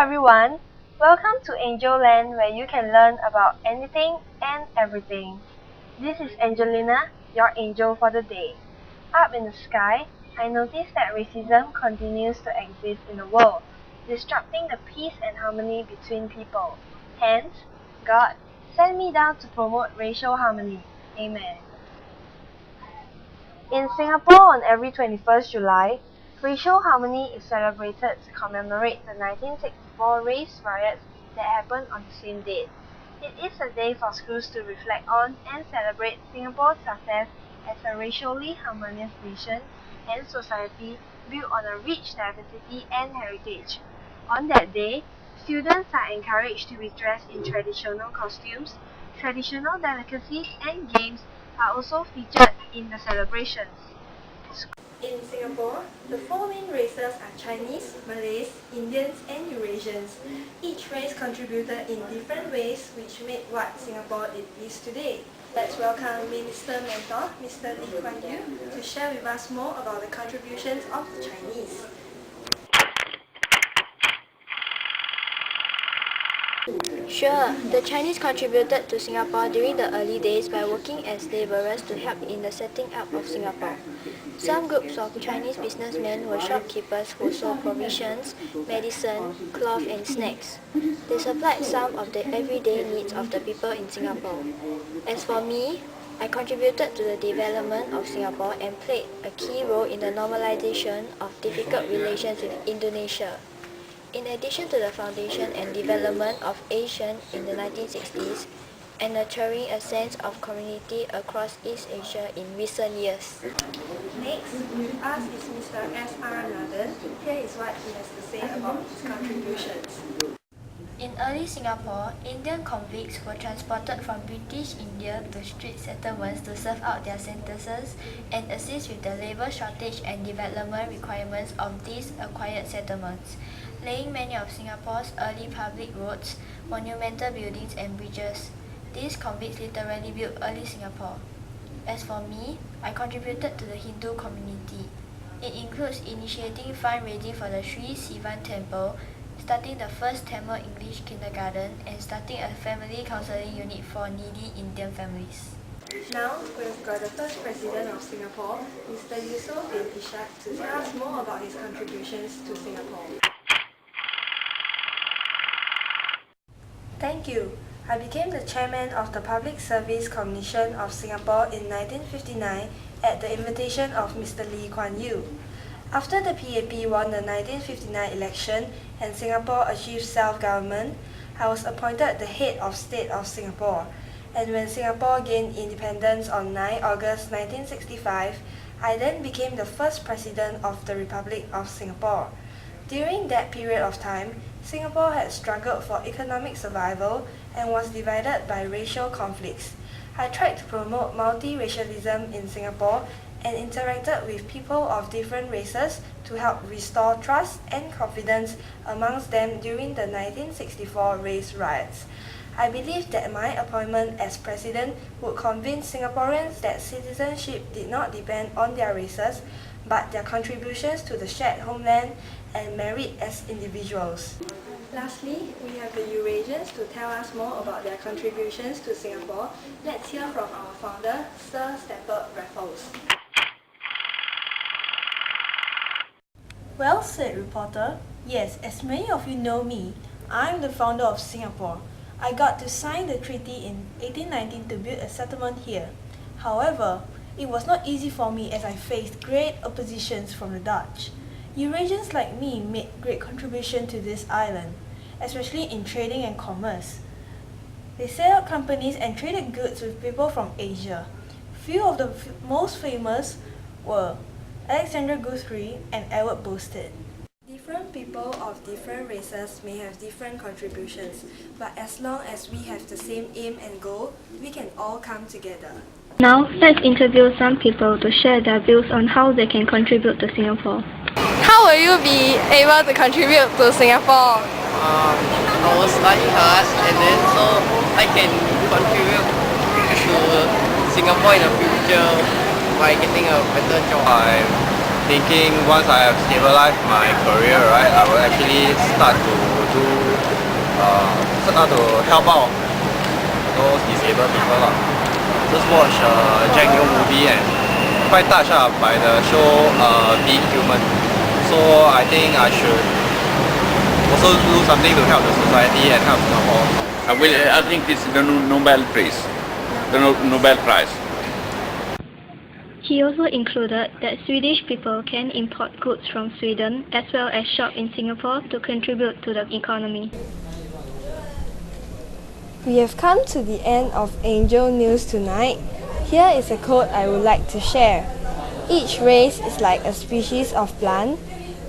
everyone, welcome to Angel Land where you can learn about anything and everything. This is Angelina, your angel for the day. Up in the sky, I notice that racism continues to exist in the world, disrupting the peace and harmony between people. Hence, God sent me down to promote racial harmony. Amen. In Singapore on every 21st July, racial harmony is celebrated to commemorate the 1964 race riots that happened on the same date. It is a day for schools to reflect on and celebrate Singapore's success as a racially harmonious nation and society built on a rich diversity and heritage. On that day, students are encouraged to be dressed in traditional costumes. Traditional delicacies and games are also featured in the celebrations. In Singapore, the four main races are Chinese, Malays, Indians and Eurasians. Each race contributed in different ways which made what Singapore it is today. Let's welcome Minister Mentor, Mr. Lee Kuan Yew, to share with us more about the contributions of the Chinese. Sure, the Chinese contributed to Singapore during the early days by working as laborers to help in the setting up of Singapore. Some groups of Chinese businessmen were shopkeepers who sold provisions, medicine, cloth and snacks. They supplied some of the everyday needs of the people in Singapore. As for me, I contributed to the development of Singapore and played a key role in the normalization of difficult relations with Indonesia. In addition to the foundation and development of ASEAN in the 1960s, and nurturing a sense of community across East Asia in recent years. Next, with us is Mr. S.R. Nathan. Here is what he has to say about his contributions. In early Singapore, Indian convicts were transported from British India to street settlements to serve out their sentences and assist with the labour shortage and development requirements of these acquired settlements, laying many of Singapore's early public roads, monumental buildings and bridges. These convicts literally built early Singapore. As for me, I contributed to the Hindu community. It includes initiating fundraising for the Sri Sivan Temple, starting the first Tamil English kindergarten, and starting a family counselling unit for needy Indian families. Now, we've got the first President of Singapore, Mr. Yusof bin Ishak, to tell us more about his contributions to Singapore. Thank you. I became the chairman of the Public Service Commission of Singapore in 1959 at the invitation of Mr. Lee Kuan Yew. After the PAP won the 1959 election and Singapore achieved self-government, I was appointed the head of state of Singapore. And when Singapore gained independence on 9 August 1965, I then became the first president of the Republic of Singapore. During that period of time, Singapore had struggled for economic survival and was divided by racial conflicts. I tried to promote multiracialism in Singapore and interacted with people of different races to help restore trust and confidence amongst them during the 1964 race riots. I believe that my appointment as president would convince Singaporeans that citizenship did not depend on their races, but their contributions to the shared homeland and merit as individuals. Lastly, we have the Eurasians to tell us more about their contributions to Singapore. Let's hear from our founder, Sir Stafford Raffles. Well said, reporter. Yes, as many of you know me, I'm the founder of Singapore. I got to sign the treaty in 1819 to build a settlement here. However, it was not easy for me as I faced great oppositions from the Dutch. Eurasians like me made great contribution to this island, especially in trading and commerce. They set up companies and traded goods with people from Asia. Few of the most famous were Alexander Guthrie and Edward Boasted. Different people of different races may have different contributions, but as long as we have the same aim and goal, we can all come together. Now, let's interview some people to share their views on how they can contribute to Singapore. How will you be able to contribute to Singapore? I will study hard and then so I can contribute to Singapore in the future by getting a better job. I'm thinking once I have stabilized my career, right, I will actually start to do to help out those disabled people lah. Just watch Jack Neo movie and quite touched by the show Being Human. So I think I should also do something to help the society and help Singapore. I think it's the Nobel Prize. The Nobel Prize. He also included that Swedish people can import goods from Sweden as well as shop in Singapore to contribute to the economy. We have come to the end of Angel News tonight. Here is a quote I would like to share. Each race is like a species of plant.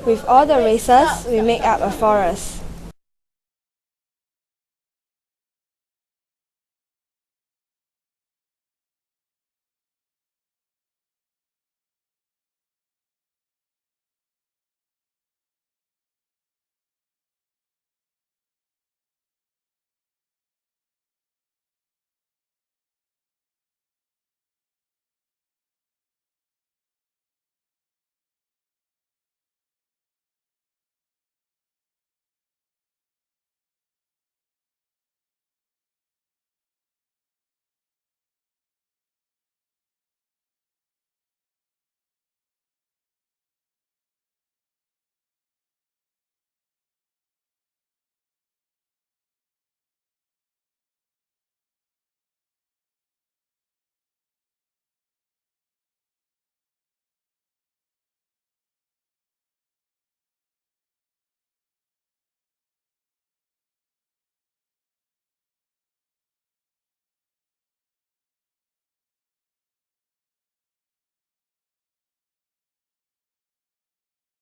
With all the races, we make up a forest.